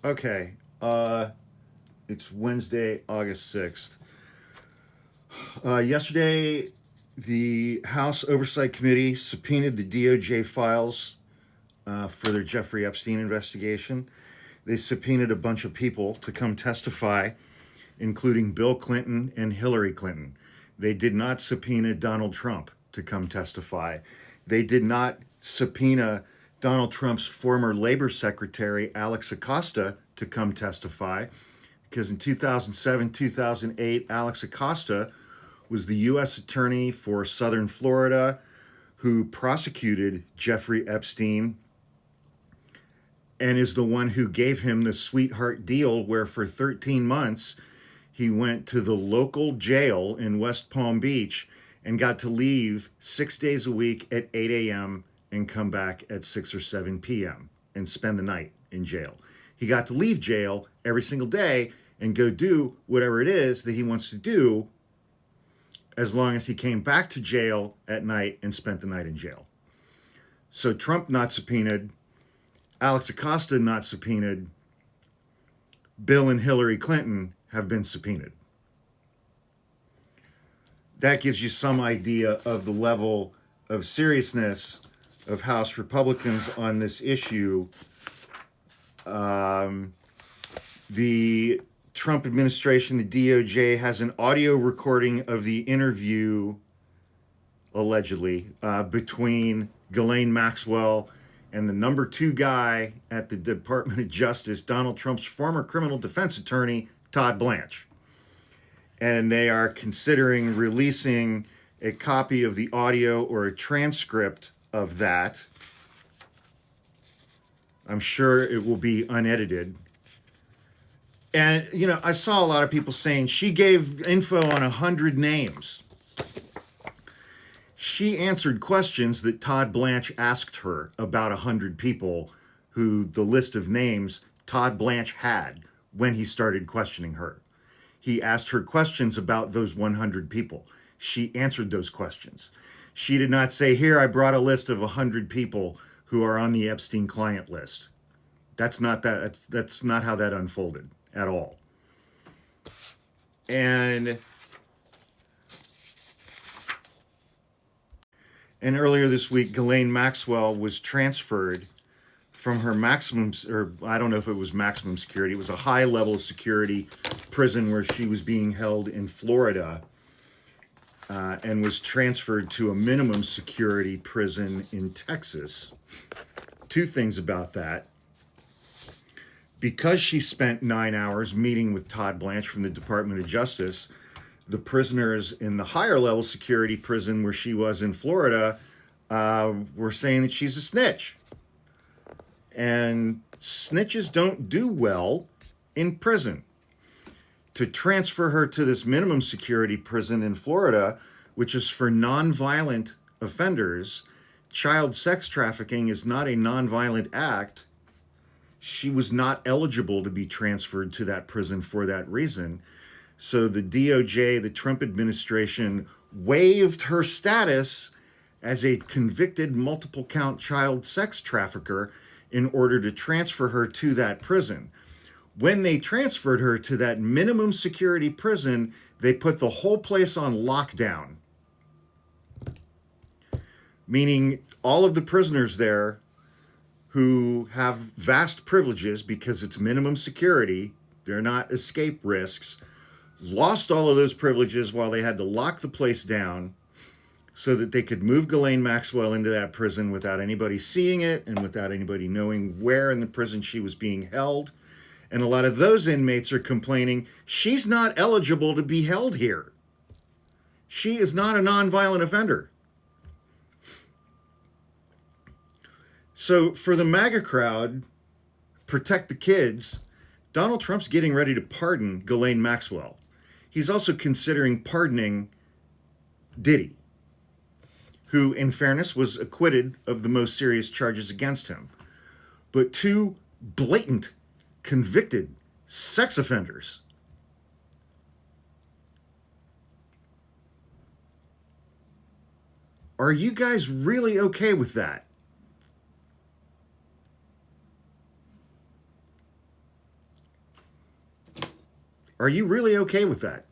Okay. It's Wednesday, August 6th. Yesterday, the House Oversight Committee subpoenaed the DOJ files for their Jeffrey Epstein investigation. They subpoenaed a bunch of people to come testify, including Bill Clinton and Hillary Clinton. They did not subpoena Donald Trump to come testify. They did not subpoena Donald Trump's former Labor Secretary Alex Acosta to come testify because in 2007, 2008, Alex Acosta was the U.S. Attorney for Southern Florida who prosecuted Jeffrey Epstein and is the one who gave him the sweetheart deal where for 13 months he went to the local jail in West Palm Beach and got to leave 6 days a week at 8 a.m. and come back at 6 or 7 p.m. and spend the night in jail. He got to leave jail every single day and go do whatever it is that he wants to do as long as he came back to jail at night and spent the night in jail. So Trump not subpoenaed, Alex Acosta not subpoenaed, Bill and Hillary Clinton have been subpoenaed. That gives you some idea of the level of seriousness of House Republicans on this issue. The Trump administration, the DOJ, has an audio recording of the interview, allegedly, between Ghislaine Maxwell and the number 2 guy at the Department of Justice, Donald Trump's former criminal defense attorney, Todd Blanch. And they are considering releasing a copy of the audio or a transcript of that. I'm sure it will be unedited. And, I saw a lot of people saying she gave info on 100 names. She answered questions that Todd Blanch asked her about 100 people who the list of names Todd Blanch had when he started questioning her. He asked her questions about those 100 people. She answered those questions. She did not say, here, I brought a list of 100 people who are on the Epstein client list. That's not how that unfolded at all. And earlier this week, Ghislaine Maxwell was transferred from her maximum, or I don't know if it was maximum security, it was a high level of security prison where she was being held in Florida, and was transferred to a minimum security prison in Texas. 2 things about that. Because she spent 9 hours meeting with Todd Blanch from the Department of Justice, the prisoners in the higher level security prison where she was in Florida were saying that she's a snitch. And snitches don't do well in prison. To transfer her to this minimum security prison in Florida, which is for nonviolent offenders, child sex trafficking is not a nonviolent act. She was not eligible to be transferred to that prison for that reason. So the DOJ, the Trump administration, waived her status as a convicted multiple count child sex trafficker in order to transfer her to that prison. When they transferred her to that minimum security prison, they put the whole place on lockdown, meaning all of the prisoners there who have vast privileges because it's minimum security, they're not escape risks, lost all of those privileges while they had to lock the place down so that they could move Ghislaine Maxwell into that prison without anybody seeing it and without anybody knowing where in the prison she was being held. And a lot of those inmates are complaining, she's not eligible to be held here. She is not a nonviolent offender. So for the MAGA crowd, protect the kids, Donald Trump's getting ready to pardon Ghislaine Maxwell. He's also considering pardoning Diddy, who, in fairness, was acquitted of the most serious charges against him. But 2 blatant, convicted sex offenders. Are you guys really okay with that? Are you really okay with that?